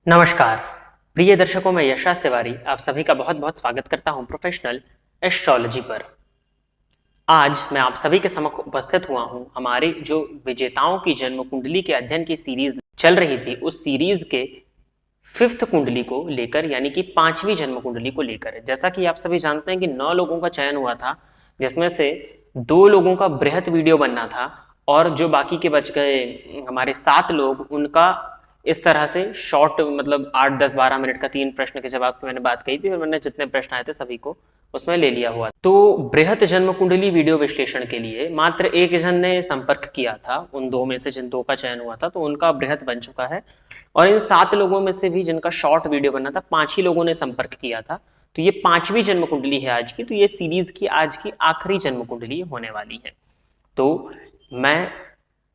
नमस्कार प्रिय दर्शकों, मैं यशराज तिवारी आप सभी का बहुत बहुत स्वागत करता हूं प्रोफेशनल एस्ट्रोलॉजी पर। आज मैं आप सभी के समक्ष उपस्थित हुआ हूं हमारी जो विजेताओं की जन्म कुंडली के अध्ययन की सीरीज चल रही थी, उस सीरीज के 5th कुंडली को लेकर, यानी कि 5वीं जन्म कुंडली को लेकर। जैसा कि आप सभी जानते हैं कि 9 लोगों का चयन हुआ था, जिसमें से 2 लोगों का बृहत वीडियो बनना था और जो बाकी के बच गए हमारे 7 लोग, उनका इस तरह से शॉर्ट मतलब 8, 10, 12 मिनट का 3 प्रश्न के जवाब की मैंने बात कही थी और मैंने जितने प्रश्न आए थे सभी को उसमें ले लिया हुआ। तो बृहत जन्म कुंडली वीडियो विश्लेषण के लिए मात्र एक जन ने संपर्क किया था, उन 2 में से जिन 2 का चयन हुआ था, तो उनका बृहत बन चुका है। और इन 7 लोगों में से भी जिनका शॉर्ट वीडियो बना था, 5 ही लोगों ने संपर्क किया था। तो ये 5वीं जन्म कुंडली है आज की। तो ये सीरीज की आज की आखिरी जन्म कुंडली होने वाली है। तो मैं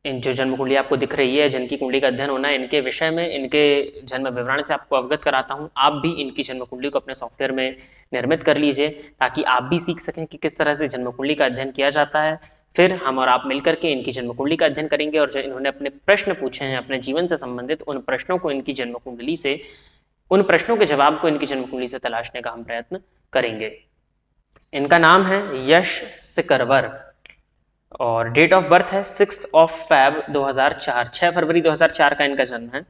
इन जो जन्म कुंडली आपको दिख रही है, जिनकी कुंडली का अध्ययन होना है, इनके विषय में, इनके जन्म विवरण से आपको अवगत कराता हूं। आप भी इनकी जन्म कुंडली को अपने सॉफ्टवेयर में निर्मित कर लीजिए ताकि आप भी सीख सकें कि किस तरह से जन्म कुंडली का अध्ययन किया जाता है। फिर हम और आप मिलकर के इनकी जन्म कुंडली का अध्ययन करेंगे और जो इन्होंने अपने प्रश्न पूछे हैं अपने जीवन से संबंधित, उन प्रश्नों को इनकी जन्म कुंडली से, उन प्रश्नों के जवाब को इनकी जन्म कुंडली से तलाशने का हम प्रयत्न करेंगे। इनका नाम है यश सिकरवर और डेट ऑफ बर्थ है 6 Feb 2004, 6 फरवरी 2004 का इनका जन्म है।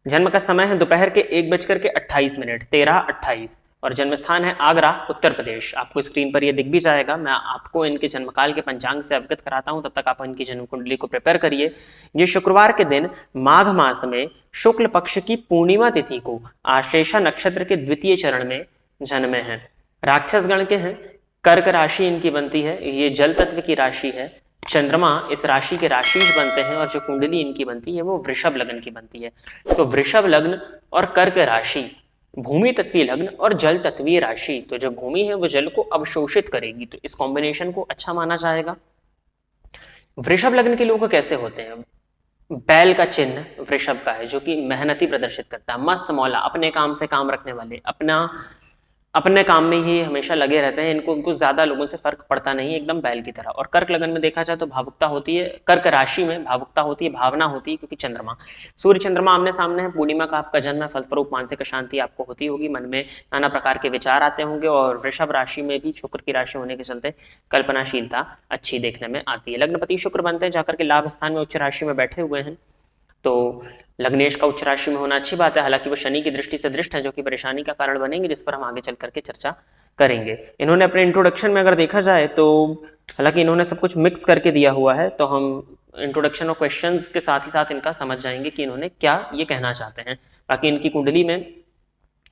जन्म का समय है दोपहर के 1:28, 13:28 और जन्म स्थान है आगरा, उत्तर प्रदेश। आपको स्क्रीन पर ये दिख भी जाएगा। मैं आपको इनके जन्मकाल के पंचांग से अवगत कराता हूं, तब तक आप इनकी जन्म कुंडली को प्रिपेयर करिए। ये शुक्रवार के दिन माघ मास में शुक्ल पक्ष की पूर्णिमा तिथि को आश्लेषा नक्षत्र के द्वितीय चरण में जन्मे हैं। राक्षस गण के हैं। कर्क राशि इनकी बनती है, ये जल तत्व की राशि है। चंद्रमा इस राशि के राशिश बनते हैं और जो कुंडली इनकी बनती है वो वृषभ लग्न की बनती है। तो वृषभ लग्न और कर्क राशि, भूमि तत्वीय लग्न और जल तत्वीय राशि। तो जो भूमि है वो जल को अवशोषित करेगी, तो इस कॉम्बिनेशन को अच्छा माना जाएगा। वृषभ लग्न के लोग कैसे होते हैं? बैल का चिन्ह वृषभ का है, जो कि मेहनती प्रदर्शित करता है, मस्त मौला, अपने काम से काम रखने वाले, अपने काम में ही हमेशा लगे रहते हैं। इनको ज्यादा लोगों से फर्क पड़ता नहीं, एकदम बैल की तरह। और कर्क लगन में देखा जाए तो भावुकता होती है, कर्क राशि में भावुकता होती है, भावना होती है, क्योंकि चंद्रमा, सूर्य चंद्रमा आमने सामने है। पूर्णिमा का आपका जन्म है, फलस्वरूप मानसिक अशांति आपको होती होगी, मन में नाना प्रकार के विचार आते होंगे और वृषभ राशि में भी शुक्र की राशि होने के चलते कल्पनाशीलता अच्छी देखने में आती है। लग्नपति शुक्र बनते हैं जाकर के लाभ स्थान में उच्च राशि में बैठे हुए हैं। तो लग्नेश का उच्च राशि में होना अच्छी बात है, हालांकि वो शनि की दृष्टि से दृष्ट है, जो कि परेशानी का कारण बनेंगे, जिस पर हम आगे चल करके चर्चा करेंगे। इन्होंने अपने इंट्रोडक्शन में अगर देखा जाए तो, हालांकि इन्होंने सब कुछ मिक्स करके दिया हुआ है, तो हम इंट्रोडक्शन और क्वेश्चंस के साथ ही साथ इनका समझ जाएंगे कि इन्होंने क्या ये कहना चाहते हैं। बाकी इनकी कुंडली में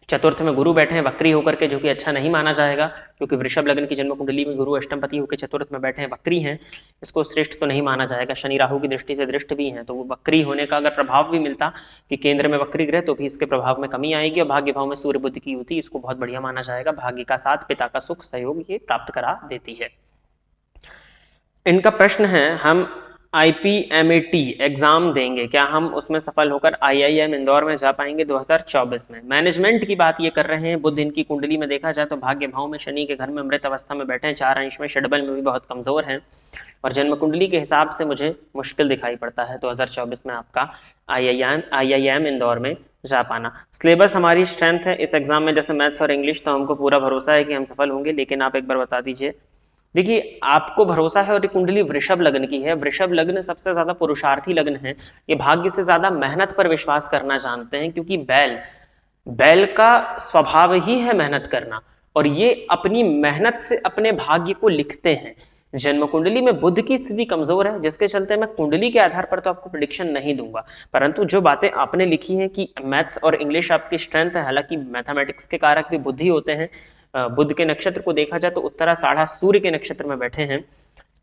चतुर्थ में गुरु बैठे हैं वक्री होकर के, जो कि अच्छा नहीं माना जाएगा, क्योंकि वृषभ लग्न की जन्म कुंडली में गुरु अष्टमपति होकर चतुर्थ में बैठे हैं, वक्री हैं, इसको श्रेष्ठ तो नहीं माना जाएगा। शनि राहु की दृष्टि से दृष्ट भी हैं, तो वो वक्री होने का अगर प्रभाव भी मिलता कि केंद्र में वक्री ग्रह, तो भी इसके प्रभाव में कमी आएगी। और भाग्य भाव में सूर्य बुध की युति, इसको बहुत बढ़िया माना जाएगा। भाग्य का साथ, पिता का सुख, सहयोग ये प्राप्त करा देती है। इनका प्रश्न है, हम IPMAT एग्जाम देंगे, क्या हम उसमें सफल होकर IIM इंदौर में जा पाएंगे 2024 में? मैनेजमेंट की बात ये कर रहे हैं। बुध इनकी कुंडली में देखा जाए तो भाग्य भाव में, शनि के घर में मृत अवस्था में बैठे हैं, 4 अंश में, षडबल में भी बहुत कमजोर हैं और जन्म कुंडली के हिसाब से मुझे मुश्किल दिखाई पड़ता है 2024 में आपका IIM इंदौर में जा पाना। सिलेबस हमारी स्ट्रेंथ है इस एग्जाम में, जैसे मैथ्स और इंग्लिश, तो हमको पूरा भरोसा है कि हम सफल होंगे। लेकिन आप एक बार बता दीजिए, देखिए आपको भरोसा है और ये कुंडली वृषभ लग्न की है। वृषभ लग्न सबसे ज्यादा पुरुषार्थी लग्न है, ये भाग्य से ज्यादा मेहनत पर विश्वास करना जानते हैं, क्योंकि बैल का स्वभाव ही है मेहनत करना और ये अपनी मेहनत से अपने भाग्य को लिखते हैं। जन्म कुंडली में बुध की स्थिति कमजोर है, जिसके चलते मैं कुंडली के आधार पर तो आपको प्रेडिक्शन नहीं दूंगा, परंतु जो बातें आपने लिखी हैं कि मैथ्स और इंग्लिश आपकी स्ट्रेंथ है, हालांकि मैथमेटिक्स के कारक भी बुध ही होते हैं। बुध के नक्षत्र को देखा जाए तो उत्तराषाढ़ा सूर्य के नक्षत्र में बैठे हैं,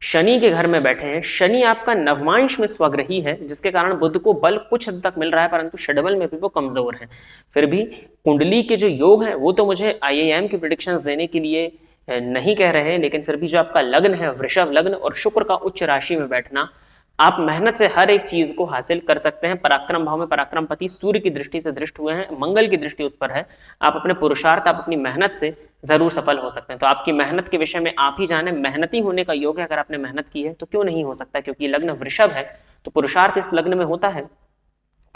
शनि के घर में बैठे हैं। शनि आपका नवमांश में स्वग्रही है, जिसके कारण बुध को बल कुछ हद तक मिल रहा है, परंतु षडबल में भी वो कमजोर है। फिर भी कुंडली के जो योग हैं वो तो मुझे IIM की प्रेडिक्शंस देने के लिए नहीं कह रहे हैं, लेकिन फिर भी जो आपका लग्न है वृषभ लग्न और शुक्र का उच्च राशि में बैठना, आप मेहनत से हर एक चीज को हासिल कर सकते हैं। पराक्रम भाव में पराक्रमपति सूर्य की दृष्टि से दृष्ट हुए हैं, मंगल की दृष्टि उस पर है। आप अपने पुरुषार्थ, आप अपनी मेहनत से जरूर सफल हो सकते हैं। तो आपकी मेहनत के विषय में आप ही जाने, मेहनती होने का योग है। अगर आपने मेहनत की है तो क्यों नहीं हो सकता, क्योंकि लग्न वृषभ है तो पुरुषार्थ इस लग्न में होता है।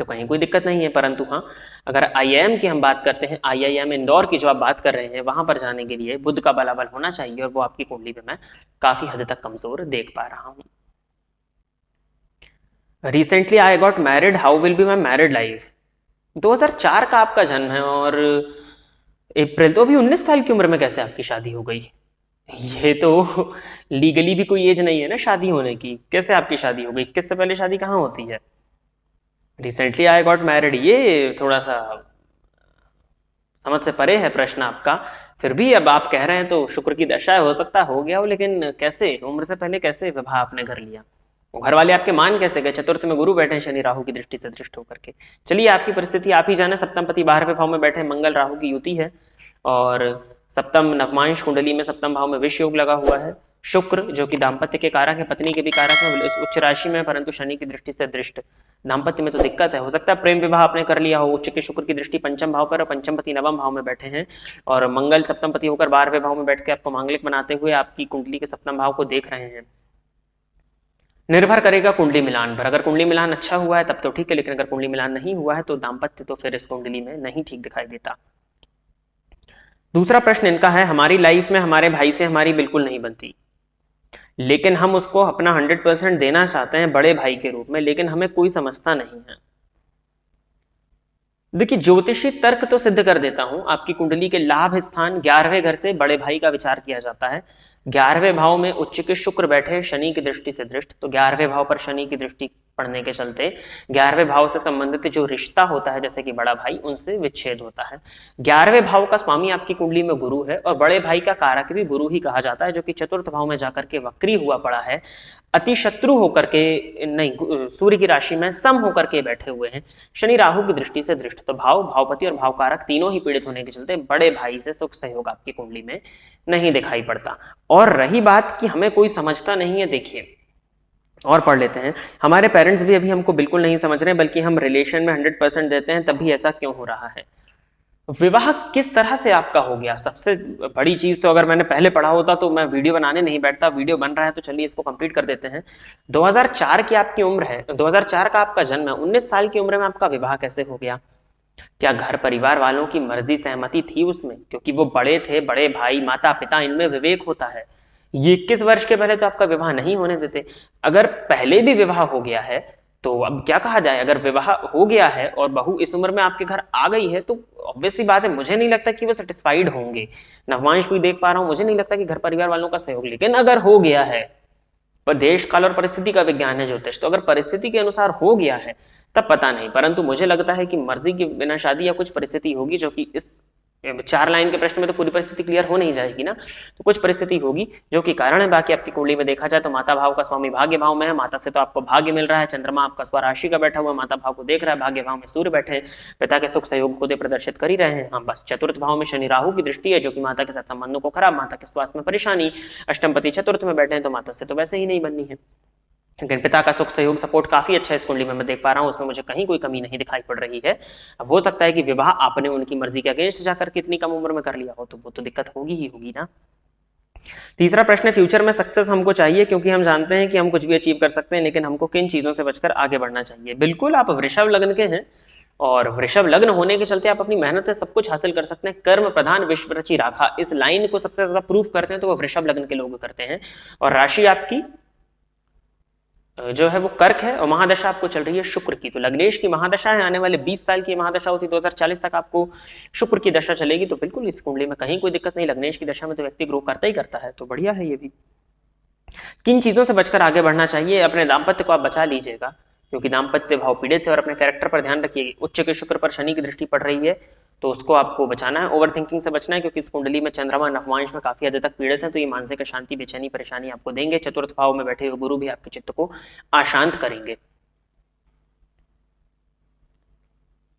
तो कहीं कोई दिक्कत नहीं है। परंतु हाँ, अगर IIM की हम बात करते हैं, IIM इंदौर की जो आप बात कर रहे हैं, वहां पर जाने के लिए बुध का बलाबल होना चाहिए, और वो आपकी कुंडली में मैं काफी हद तक कमजोर देख पा रहा हूं। Recently I got married, how will be my married life. 2004 का आपका जन्म है, और अप्रैल, तो अभी 19 साल की उम्र में कैसे आपकी शादी हो गई? ये तो लीगली भी कोई एज नहीं है ना शादी होने की, कैसे आपकी शादी हो गई? 21 से पहले शादी कहाँ होती है? रिसेंटली आई गॉट मैरिड, ये थोड़ा सा समझ से परे है प्रश्न आपका। फिर भी अब आप कह रहे हैं तो शुक्र की दशा है, हो सकता हो गया हो, लेकिन कैसे उम्र से पहले कैसे विवाह आपने कर लिया? वो घर वाले आपके मान कैसे गए? चतुर्थ में गुरु बैठे हैं शनि राहु की दृष्टि से दृष्ट होकर के। चलिए, आपकी परिस्थिति आप ही जाने। सप्तम पति 12वें भाव में बैठे, मंगल राहु की युति है, और सप्तम नवमांश कुंडली में सप्तम भाव में विष योग लगा हुआ है। शुक्र जो कि दाम्पत्य के कारक है, पत्नी के भी कारक है, उच्च राशि में, परंतु शनि की दृष्टि से दृष्ट। दाम्पत्य में तो दिक्कत है, हो सकता है प्रेम विवाह आपने कर लिया हो। उच्च के शुक्र की दृष्टि पंचम भाव पर, और पंचम पति नवम भाव में बैठे हैं, और मंगल सप्तम पति होकर 12वें भाव में बैठ के आपको मांगलिक बनाते हुए आपकी कुंडली के सप्तम भाव को देख रहे हैं। निर्भर करेगा कुंडली मिलान पर। अगर कुंडली मिलान अच्छा हुआ है तब तो ठीक है, लेकिन अगर कुंडली मिलान नहीं हुआ है तो दाम्पत्य तो फिर इस कुंडली में नहीं ठीक दिखाई देता। दूसरा प्रश्न इनका है, हमारी लाइफ में हमारे भाई से हमारी बिल्कुल नहीं बनती, लेकिन हम उसको अपना 100% देना चाहते हैं बड़े भाई के रूप में, लेकिन हमें कोई समझता नहीं है। देखिए, ज्योतिषी तर्क तो सिद्ध कर देता हूं, आपकी कुंडली के लाभ स्थान 11वें घर से बड़े भाई का विचार किया जाता है। 11वें भाव में उच्च के शुक्र बैठे शनि की दृष्टि से दृष्ट, तो 11वें भाव पर शनि की दृष्टि पड़ने के चलते 11वें भाव से संबंधित जो रिश्ता होता है, जैसे कि बड़ा भाई, उनसे विच्छेद होता है। 11वें भाव का स्वामी आपकी कुंडली में गुरु है, और बड़े भाई का कारक भी गुरु ही कहा जाता है, जो कि चतुर्थ भाव में जाकर के वक्री हुआ पड़ा है, अति शत्रु होकर के, नहीं, सूर्य की राशि में सम होकर के बैठे हुए हैं, शनि राहु की दृष्टि से दृष्ट। तो भाव, भावपति और भावकारक तीनों ही पीड़ित होने के चलते बड़े भाई से सुख सहयोग आपकी कुंडली में नहीं दिखाई पड़ता। और रही बात कि हमें कोई समझता नहीं है, देखिए और पढ़ लेते हैं। हमारे पेरेंट्स भी अभी हमको बिल्कुल नहीं समझ रहे, बल्कि हम रिलेशन में 100% देते हैं, तब भी ऐसा क्यों हो रहा है? विवाह किस तरह से आपका हो गया? सबसे बड़ी चीज तो अगर मैंने पहले पढ़ा होता तो मैं वीडियो बनाने नहीं बैठता। वीडियो बन रहा है तो चलिए इसको कंप्लीट कर देते हैं। 2004 की आपकी उम्र है, 2004 का आपका जन्म है, 19 साल की उम्र में आपका विवाह कैसे हो गया? क्या घर परिवार वालों की मर्जी सहमति थी उसमें? क्योंकि वो बड़े थे, बड़े भाई, माता पिता, इनमें विवेक होता है। ये 21 वर्ष के पहले तो आपका विवाह नहीं होने देते। अगर पहले भी विवाह हो गया है तो अब क्या कहा जाए? अगर विवाह हो गया है और बहू इस उम्र में आपके घर आ गई है तो ऑब्वियस सी बात है, मुझे नहीं लगता कि वो सेटिस्फाइड होंगे। नवमांश भी देख पा रहा हूं, मुझे नहीं लगता कि घर परिवार वालों का सहयोग। लेकिन अगर हो गया है, पर देश काल और परिस्थिति का विज्ञान है ज्योतिष, तो अगर परिस्थिति के अनुसार हो गया है तब पता नहीं, परंतु मुझे लगता है कि मर्जी के बिना शादी या कुछ परिस्थिति होगी, जो कि इस 4 लाइन के प्रश्न में तो पूरी परिस्थिति क्लियर हो नहीं जाएगी ना, तो कुछ परिस्थिति होगी जो कि कारण है। बाकी आपकी कुंडली में देखा जाए तो माता भाव का स्वामी भाग्य भाव में है, माता से तो आपको भाग्य मिल रहा है। चंद्रमा आपका स्वराशि का बैठा हुआ माता भाव को देख रहा है, भाग्य भाव में सूर्य बैठे, पिता के सुख सहयोग को प्रदर्शित कर ही रहे हैं। हाँ, बस चतुर्थ भाव में शनि राहु की दृष्टि है, जो कि माता के साथ संबंधों को खराब, माता के स्वास्थ्य में परेशानी। अष्टमपति चतुर्थ में बैठे हैं तो माता से तो वैसे ही नहीं बननी है, लेकिन पिता का सुख सहयोग सपोर्ट काफी अच्छा है इस कुंडली में, मैं देख पा रहा हूं, उसमें मुझे कहीं कोई कमी नहीं दिखाई पड़ रही है। अब हो सकता है कि विवाह आपने उनकी मर्जी के अगेंस्ट जाकर के इतनी कम उम्र में कर लिया हो, तो वो तो दिक्कत होगी ही होगी ना। तीसरा प्रश्न है, फ्यूचर में सक्सेस हमको चाहिए, क्योंकि हम जानते हैं कि हम कुछ भी अचीव कर सकते हैं, लेकिन हमको किन चीजों से बचकर आगे बढ़ना चाहिए? बिल्कुल, आप वृषभ लग्न के हैं, और वृषभ लग्न होने के चलते आप अपनी मेहनत से सब कुछ हासिल कर सकते हैं। कर्म प्रधान विश्व रची राखा, इस लाइन को सबसे ज्यादा प्रूफ करते हैं तो वो वृषभ लग्न के लोग करते हैं। और राशि आपकी जो है वो कर्क है, और महादशा आपको चल रही है शुक्र की। तो लग्नेश की महादशा है, आने वाले 20 साल की महादशा होती है, 2040 तक आपको शुक्र की दशा चलेगी। तो बिल्कुल इस कुंडली में कहीं कोई दिक्कत नहीं, लग्नेश की दशा में तो व्यक्ति ग्रो करता ही करता है, तो बढ़िया है ये भी। किन चीजों से बचकर आगे बढ़ना चाहिए? अपने दाम्पत्य को आप बचा लीजिएगा, क्योंकि दाम्पत्य भाव पीड़ित है, और अपने कैरेक्टर पर ध्यान रखिए। उच्च के शुक्र पर शनि की दृष्टि पड़ रही है, तो उसको आपको बचाना है, ओवर थिंकिंग से बचना है, क्योंकि इस कुंडली में चंद्रमा नवमांश में काफी हद तक पीड़ित है, तो ये मानसिक अशांति, बेचैनी, परेशानी आपको देंगे। चतुर्थ भाव में बैठे हुए गुरु भी आपके चित्त को अशांत करेंगे।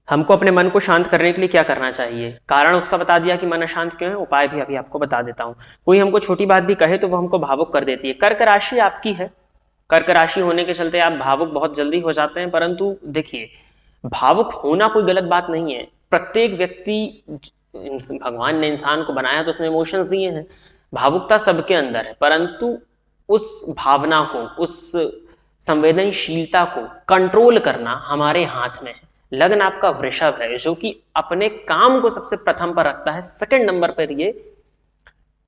हमको अपने मन को शांत करने के लिए क्या करना चाहिए? कारण उसका बता दिया कि मन अशांत क्यों है, उपाय भी अभी आपको बता देता हूं। कोई हमको छोटी बात भी कहे तो वो हमको भावुक कर देती है। कर्क राशि आपकी है, कर्क राशि होने के चलते आप भावुक बहुत जल्दी हो जाते हैं, परंतु देखिए, भावुक होना कोई गलत बात नहीं है। प्रत्येक व्यक्ति, भगवान ने इंसान को बनाया तो उसमें इमोशंस दिए हैं, भावुकता सबके अंदर है, परंतु उस भावना को, उस संवेदनशीलता को कंट्रोल करना हमारे हाथ में है। लग्न आपका वृषभ है, जो कि अपने काम को सबसे प्रथम पर रखता है, सेकंड नंबर पर ये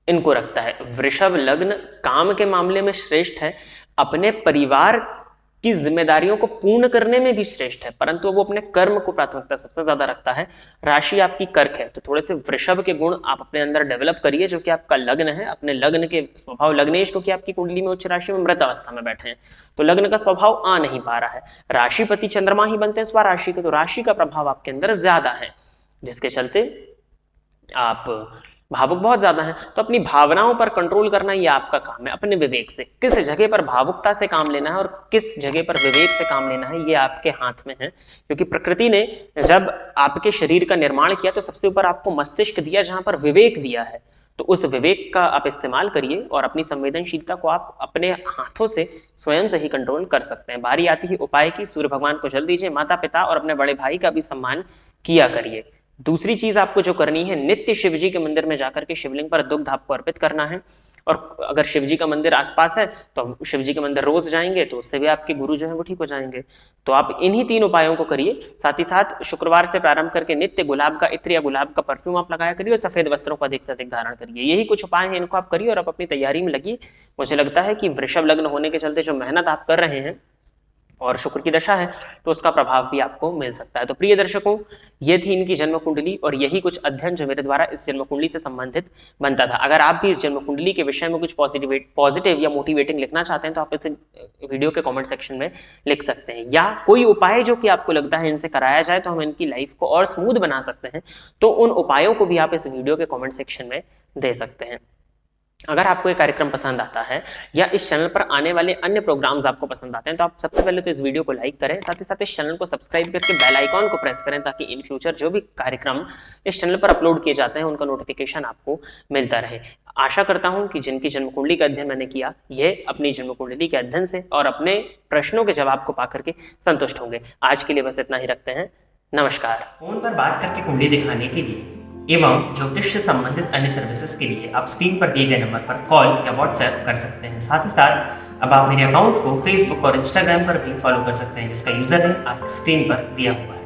इनको रखता है। वृषभ लग्न काम के मामले में श्रेष्ठ है, अपने परिवार की जिम्मेदारियों को पूर्ण करने में भी श्रेष्ठ है, परंतु वो अपने कर्म को प्राथमिकता सबसे ज्यादा रखता है। राशि आपकी कर्क है, तो थोड़े से वृषभ के गुण आप अपने अंदर डेवलप करिए, जो कि आपका लग्न है। अपने लग्न के स्वभाव, लग्नेश क्योंकि आपकी कुंडली में उच्च राशि में मृत अवस्था में बैठे हैं, तो लग्न का स्वभाव आ नहीं पा रहा है। राशिपति चंद्रमा ही बनते हैं स्वराशि के, तो राशि का प्रभाव आपके अंदर ज्यादा है, जिसके चलते आप भावुक बहुत ज्यादा है। तो अपनी भावनाओं पर कंट्रोल करना ये आपका काम है। अपने विवेक से किस जगह पर भावुकता से काम लेना है और किस जगह पर विवेक से काम लेना है, ये आपके हाथ में है। क्योंकि प्रकृति ने जब आपके शरीर का निर्माण किया तो सबसे ऊपर आपको मस्तिष्क दिया, जहां पर विवेक दिया है। तो उस विवेक का आप इस्तेमाल करिए और अपनी संवेदनशीलता को आप अपने हाथों से स्वयं से ही कंट्रोल कर सकते हैं। बारी आती है उपाय की, सूर्य भगवान को जल दीजिए, माता पिता और अपने बड़े भाई का भी सम्मान किया करिए। दूसरी चीज आपको जो करनी है, नित्य शिवजी के मंदिर में जाकर के शिवलिंग पर दुग्ध आपको अर्पित करना है। और अगर शिवजी का मंदिर आसपास है तो शिवजी के मंदिर रोज जाएंगे, तो उससे भी आपके गुरु जो है वो ठीक हो जाएंगे। तो आप इन्हीं 3 उपायों को करिए। साथ ही साथ शुक्रवार से प्रारंभ करके नित्य गुलाब का इत्र या गुलाब का परफ्यूम आप लगाया करिए और सफेद वस्त्रों को अधिक से अधिक धारण करिए। यही कुछ उपाय हैं, इनको आप करिए और आप अपनी तैयारी में लगिए। मुझे लगता है कि वृषभ लग्न होने के चलते जो मेहनत आप कर रहे हैं और शुक्र की दशा है, तो उसका प्रभाव भी आपको मिल सकता है। तो प्रिय दर्शकों, ये थी इनकी जन्म कुंडली और यही कुछ अध्ययन जो मेरे द्वारा इस जन्म कुंडली से संबंधित बनता था। अगर आप भी इस जन्म कुंडली के विषय में कुछ पॉजिटिव या मोटिवेटिंग लिखना चाहते हैं तो आप इस वीडियो के कमेंट सेक्शन में लिख सकते हैं, या कोई उपाय जो कि आपको लगता है इनसे कराया जाए तो हम इनकी लाइफ को और स्मूथ बना सकते हैं, तो उन उपायों को भी आप इस वीडियो के कॉमेंट सेक्शन में दे सकते हैं। अगर आपको ये कार्यक्रम पसंद आता है या इस चैनल पर आने वाले अन्य प्रोग्राम्स आपको पसंद आते हैं, तो आप सबसे पहले तो इस वीडियो को लाइक करें, साथ ही साथ इस चैनल को सब्सक्राइब करके बेल आइकॉन को प्रेस करें, ताकि इन फ्यूचर जो भी कार्यक्रम इस चैनल पर अपलोड किए जाते हैं उनका नोटिफिकेशन आपको मिलता रहे। आशा करता हूं कि जिनकी जन्म कुंडली का अध्ययन मैंने किया, ये अपनी जन्म कुंडली के अध्ययन से और अपने प्रश्नों के जवाब को पाकर के संतुष्ट होंगे। आज के लिए बस इतना ही रखते हैं। नमस्कार। फोन पर बात करके कुंडली दिखाने के लिए एवं ज्योतिष से संबंधित अन्य सर्विसेज के लिए आप स्क्रीन पर दिए गए नंबर पर कॉल या व्हाट्सएप कर सकते हैं। साथ ही साथ अब आप मेरे अकाउंट को फेसबुक और इंस्टाग्राम पर भी फॉलो कर सकते हैं, जिसका यूजर नेम आपकी स्क्रीन पर दिया हुआ है।